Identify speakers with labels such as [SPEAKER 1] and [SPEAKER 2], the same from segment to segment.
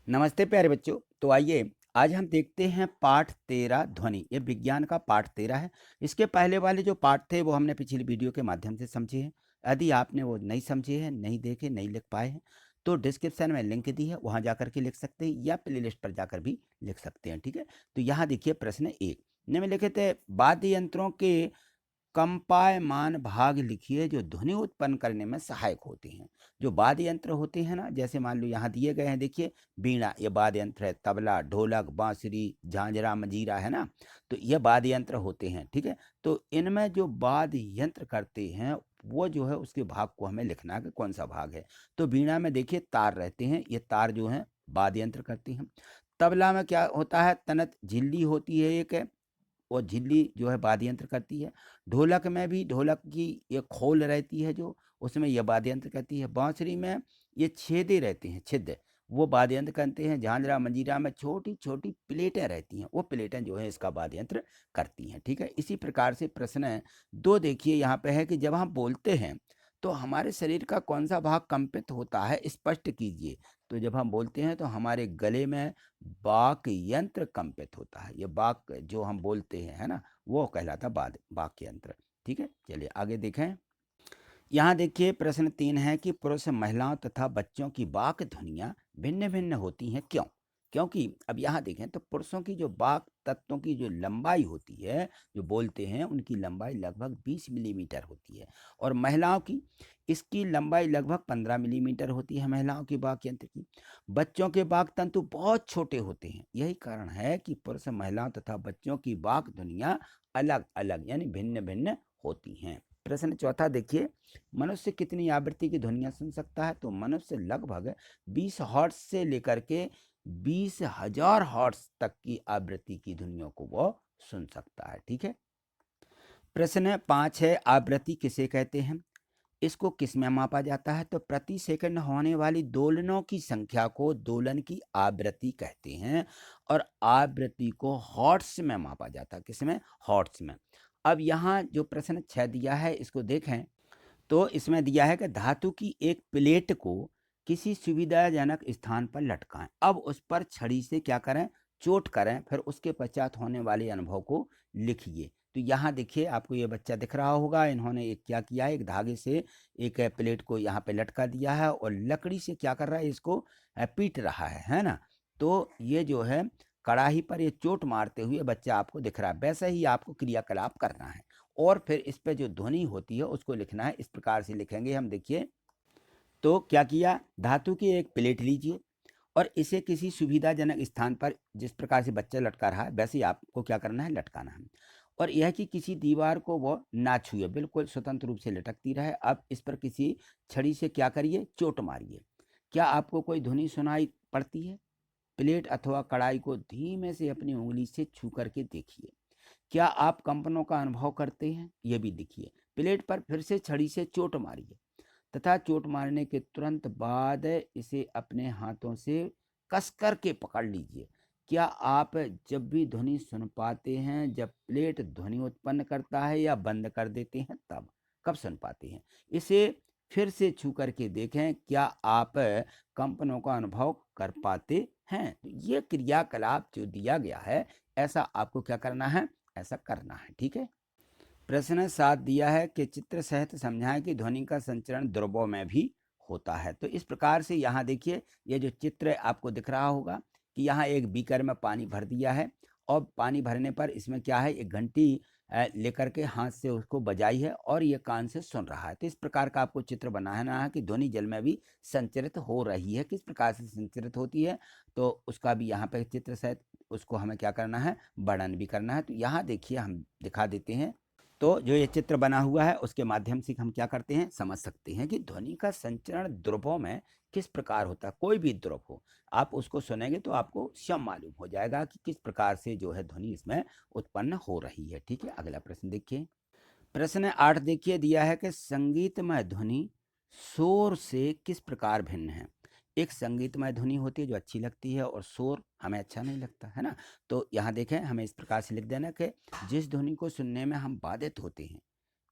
[SPEAKER 1] नमस्ते प्यारे बच्चों। तो आइए आज हम देखते हैं पाठ 13 ध्वनि। ये विज्ञान का पाठ 13 है। इसके पहले वाले जो पाठ थे वो हमने पिछली वीडियो के माध्यम से समझे हैं। यदि आपने वो नहीं समझे हैं, नहीं देखे, नहीं लिख पाए हैं तो डिस्क्रिप्शन में लिंक दी है, वहाँ जाकर के लिख सकते हैं या प्लेलिस्ट पर जाकर भी लिख सकते हैं। ठीक है, तो यहाँ देखिए प्रश्न 1 निम्नलिखित वाद्य यंत्रों के कंपायमान भाग लिखिए जो ध्वनि उत्पन्न करने में सहायक होते हैं। जो वाद्य यंत्र होते हैं ना, जैसे मान लो यहाँ दिए गए हैं, देखिए बीड़ा ये वाद्य यंत्र है, तबला, ढोलक, बांसुरी, झांझरा, मंजीरा है ना, तो ये वाद्य यंत्र होते हैं। ठीक है, तो इनमें जो वाद्य यंत्र करते हैं वो जो है उसके भाग को हमें लिखना है कि कौन सा भाग है। तो बीड़ा में देखिए तार रहते हैं, ये तार जो है वाद्य यंत्र करते हैं। तबला में क्या होता है, तनत झिल्ली होती है एक है, और झिल्ली जो है वाद्य यंत्र करती है। ढोलक में भी ढोलक की ये खोल रहती है जो, उसमें यह वाद्य यंत्र करती है। बांसुरी में ये छेदे रहते हैं, छिद्र, वो वाद्य यंत्र करते हैं। झांझरा मंजीरा में छोटी छोटी प्लेटें रहती हैं, वो प्लेटें जो है इसका वाद्य यंत्र करती हैं। ठीक है, इसी प्रकार से प्रश्न 2 देखिए यहाँ पे है कि जब हम बोलते हैं तो हमारे शरीर का कौन सा भाग कंपित होता है, स्पष्ट कीजिए। तो जब हम बोलते हैं तो हमारे गले में वाक यंत्र कंपित होता है। ये वाक जो हम बोलते हैं है ना, वो कहलाता वाक यंत्र। ठीक है, चलिए आगे देखें। यहाँ देखिए प्रश्न 3 है कि पुरुष, महिलाओं तथा बच्चों की वाक ध्वनियाँ भिन्न भिन्न होती हैं, क्यों? क्योंकि अब यहाँ देखें तो पुरुषों की जो वाक तत्वों की जो लंबाई होती है, जो बोलते हैं उनकी लंबाई लगभग 20 मिलीमीटर होती है, और महिलाओं की इसकी लंबाई लगभग 15 मिलीमीटर होती है, महिलाओं की वाक यंत्र की। बच्चों के वाक तंतु बहुत छोटे होते हैं, यही कारण है कि पुरुष, महिलाओं तथा बच्चों की वाक ध्वनियाँ अलग अलग यानी भिन्न भिन्न होती हैं। प्रश्न 4 देखिए, मनुष्य कितनी आवृत्ति की ध्वनियाँ सुन सकता है? तो मनुष्य लगभग 20 हर्ट्ज से लेकर के 20,000 हर्ट्ज तक की आवृत्ति की ध्वनियों को वो सुन सकता है। ठीक है, प्रश्न 5 है, आवृत्ति किसे कहते हैं? इसको किस में मापा जाता है? तो प्रति सेकंड होने वाली दोलनों की संख्या को दोलन की आवृत्ति कहते हैं, और आवृत्ति को हर्ट्ज में मापा जाता है। किसमें? हर्ट्ज में। अब यहाँ जो प्रश्न 6 दिया है इसको देखें, तो इसमें दिया है कि धातु की एक प्लेट को किसी सुविधाजनक स्थान पर लटकाएं। अब उस पर छड़ी से क्या करें? चोट करें, फिर उसके पश्चात होने वाले अनुभव को लिखिए। तो यहाँ देखिए आपको ये बच्चा दिख रहा होगा, इन्होंने एक क्या किया है, एक धागे से एक प्लेट को यहाँ पे लटका दिया है और लकड़ी से क्या कर रहा है, इसको पीट रहा है ना। तो ये जो है कड़ाही पर ये चोट मारते हुए बच्चा आपको दिख रहा है, वैसे ही आपको क्रियाकलाप करना है और फिर इस पे जो ध्वनि होती है उसको लिखना है। इस प्रकार से लिखेंगे हम, देखिए। तो क्या किया, धातु की एक प्लेट लीजिए और इसे किसी सुविधाजनक स्थान पर, जिस प्रकार से बच्चा लटका रहा है वैसे ही आपको क्या करना है, लटकाना है। और यह कि किसी दीवार को वो ना छुए, बिल्कुल स्वतंत्र रूप से लटकती रहे। अब इस पर किसी छड़ी से क्या करिए, चोट मारिए। क्या आपको कोई ध्वनि सुनाई पड़ती है? प्लेट अथवा कढ़ाई को धीमे से अपनी उंगली से छू करके देखिए। क्या आप कंपनों का अनुभव करते हैं? ये भी देखिए। प्लेट पर फिर से छड़ी से चोट मारिए तथा चोट मारने के तुरंत बाद इसे अपने हाथों से कस कर के पकड़ लीजिए। क्या आप जब भी ध्वनि सुन पाते हैं जब प्लेट ध्वनि उत्पन्न करता है या बंद कर देते हैं? तब कब सुन पाते हैं? इसे फिर से छू करके देखें, क्या आप कंपनों का अनुभव कर पाते हैं? तो ये क्रियाकलाप जो दिया गया है, ऐसा आपको क्या करना है, ऐसा करना है। ठीक है, प्रश्न 7 दिया है कि चित्र सहित समझाएं कि ध्वनि का संचरण ध्रुवों में भी होता है। तो इस प्रकार से यहाँ देखिए, ये जो चित्र आपको दिख रहा होगा कि यहाँ एक बीकर में पानी भर दिया है और पानी भरने पर इसमें क्या है, एक घंटी लेकर के हाथ से उसको बजाई है और ये कान से सुन रहा है। तो इस प्रकार का आपको चित्र बनाना है कि ध्वनि जल में भी संचरित हो रही है, किस प्रकार से संचरित होती है, तो उसका भी यहाँ पे चित्र सहित उसको हमें क्या करना है, वर्णन भी करना है। तो यहाँ देखिए हम दिखा देते हैं। तो जो ये चित्र बना हुआ है उसके माध्यम से हम क्या करते हैं, समझ सकते हैं कि ध्वनि का संचरण ध्रुवों में किस प्रकार होता है। कोई भी ध्रुव हो, आप उसको सुनेंगे तो आपको स्वयं मालूम हो जाएगा कि किस प्रकार से जो है ध्वनि इसमें उत्पन्न हो रही है। ठीक है, अगला प्रश्न देखिए। प्रश्न 8 देखिए, दिया है कि संगीतमय ध्वनि शोर से किस प्रकार भिन्न है? एक संगीतमय ध्वनि होती है जो अच्छी लगती है और शोर हमें अच्छा नहीं लगता है ना। तो यहाँ देखें, हमें इस प्रकार से लिख देना कि जिस ध्वनि को सुनने में हम बाधित होते हैं,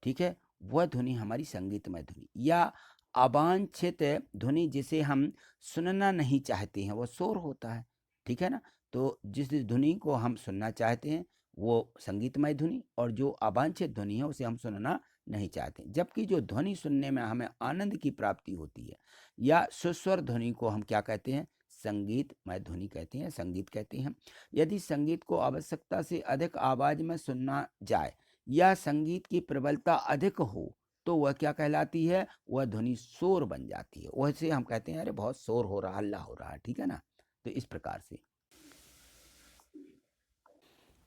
[SPEAKER 1] ठीक है, वह ध्वनि हमारी संगीतमय ध्वनि, या अवांछित ध्वनि जिसे हम सुनना नहीं चाहते हैं वो शोर होता है, ठीक है ना। तो जिस ध्वनि को हम सुनना चाहते हैं वो संगीतमय ध्वनि, और जो अवांछित ध्वनि है उसे हम सुनना नहीं चाहते। जबकि जो ध्वनि सुनने में हमें आनंद की प्राप्ति होती है या सुस्वर ध्वनि को हम क्या कहते हैं, संगीतमय ध्वनि कहते हैं, संगीत कहते हैं। यदि संगीत को आवश्यकता से अधिक आवाज में सुनना जाए या संगीत की प्रबलता अधिक हो तो वह क्या कहलाती है, वह ध्वनि शोर बन जाती है। वैसे हम कहते हैं अरे बहुत शोर हो रहा, हल्ला हो रहा है, ठीक है ना। तो इस प्रकार से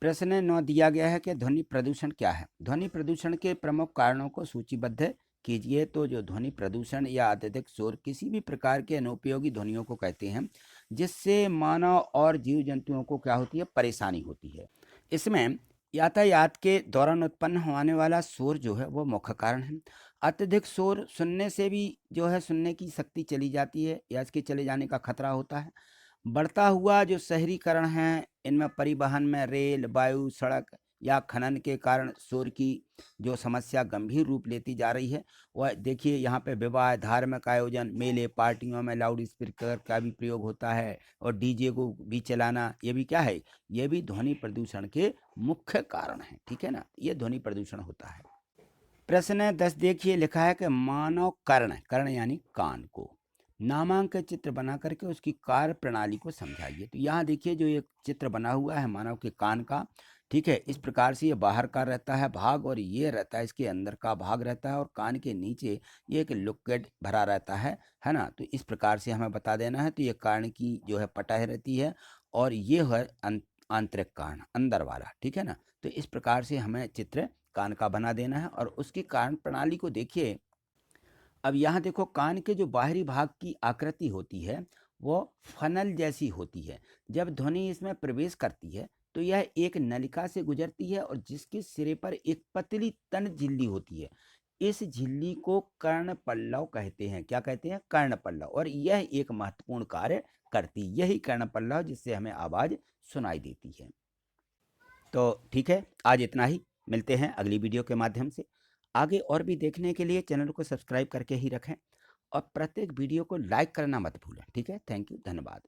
[SPEAKER 1] प्रश्न 9 दिया गया है कि ध्वनि प्रदूषण क्या है। ध्वनि प्रदूषण के प्रमुख कारणों को सूचीबद्ध कीजिए। तो जो ध्वनि प्रदूषण या अत्यधिक शोर किसी भी प्रकार के अनुपयोगी ध्वनियों को कहते हैं जिससे मानव और जीव जंतुओं को क्या होती है, परेशानी होती है। इसमें यातायात के दौरान उत्पन्न होने वाला शोर जो है वो मुख्य कारण है। अत्यधिक शोर सुनने से भी जो है सुनने की शक्ति चली जाती है या इसके चले जाने का खतरा होता है। बढ़ता हुआ जो शहरीकरण है, इनमें परिवहन में रेल, वायु, सड़क या खनन के कारण शोर की जो समस्या गंभीर रूप लेती जा रही है। वह देखिए यहाँ पे विवाह, धार्मिक आयोजन, मेले, पार्टियों में लाउड स्पीकर का भी प्रयोग होता है और डीजे को भी चलाना, ये भी क्या है, ये भी ध्वनि प्रदूषण के मुख्य कारण है, ठीक है ना। ये ध्वनि प्रदूषण होता है। प्रश्न 10 देखिए, लिखा है कि मानव कर्ण, कर्ण यानी कान को नामांकित चित्र बना करके उसकी कार्य प्रणाली को समझाइए। तो यहाँ देखिए जो एक चित्र बना हुआ है मानव के कान का, ठीक है। इस प्रकार से ये बाहर का रहता है भाग और ये रहता है इसके अंदर का भाग रहता है, और कान के नीचे ये एक लिक्विड भरा रहता है ना। तो इस प्रकार से हमें बता देना है। तो ये कान की जो है पटह रहती है और ये है आंतरिक कान, अंदर वाला, ठीक है ना। तो इस प्रकार से हमें चित्र कान का बना देना है और उसकी कान प्रणाली को देखिए। अब यहाँ देखो कान के जो बाहरी भाग की आकृति होती है वो फनल जैसी होती है। जब ध्वनि इसमें प्रवेश करती है तो यह एक नलिका से गुजरती है और जिसके सिरे पर एक पतली तन झिल्ली होती है। इस झिल्ली को कर्ण पल्लव कहते हैं। क्या कहते हैं, कर्ण पल्लव। और यह एक महत्वपूर्ण कार्य करती, यही कर्ण पल्लव जिससे हमें आवाज सुनाई देती है। तो ठीक है, आज इतना ही। मिलते हैं अगली वीडियो के माध्यम से। आगे और भी देखने के लिए चैनल को सब्सक्राइब करके ही रखें और प्रत्येक वीडियो को लाइक करना मत भूलें, ठीक है। थैंक यू, धन्यवाद।